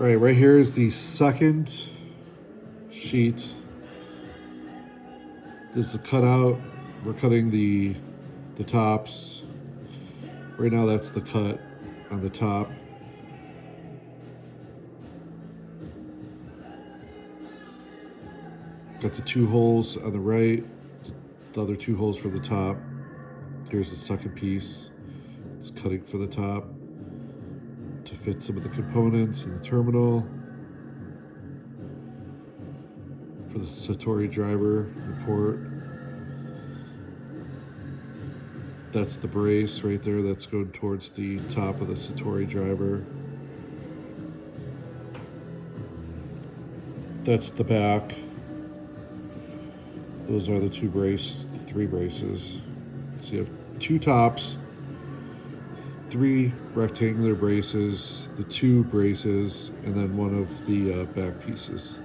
All right here is the second sheet. This is the cutout. We're cutting the tops. Right now that's the cut on the top. Got the 2 holes on the right, the other 2 holes for the top. Here's the second piece. It's cutting for the top to fit some of the components in the terminal for the Satori driver report. That's the brace right there that's going towards the top of the Satori driver. That's the back. Those are the 2 braces, the 3 braces. So you have 2 tops, 3 rectangular braces, the 2 braces, and then one of the back pieces.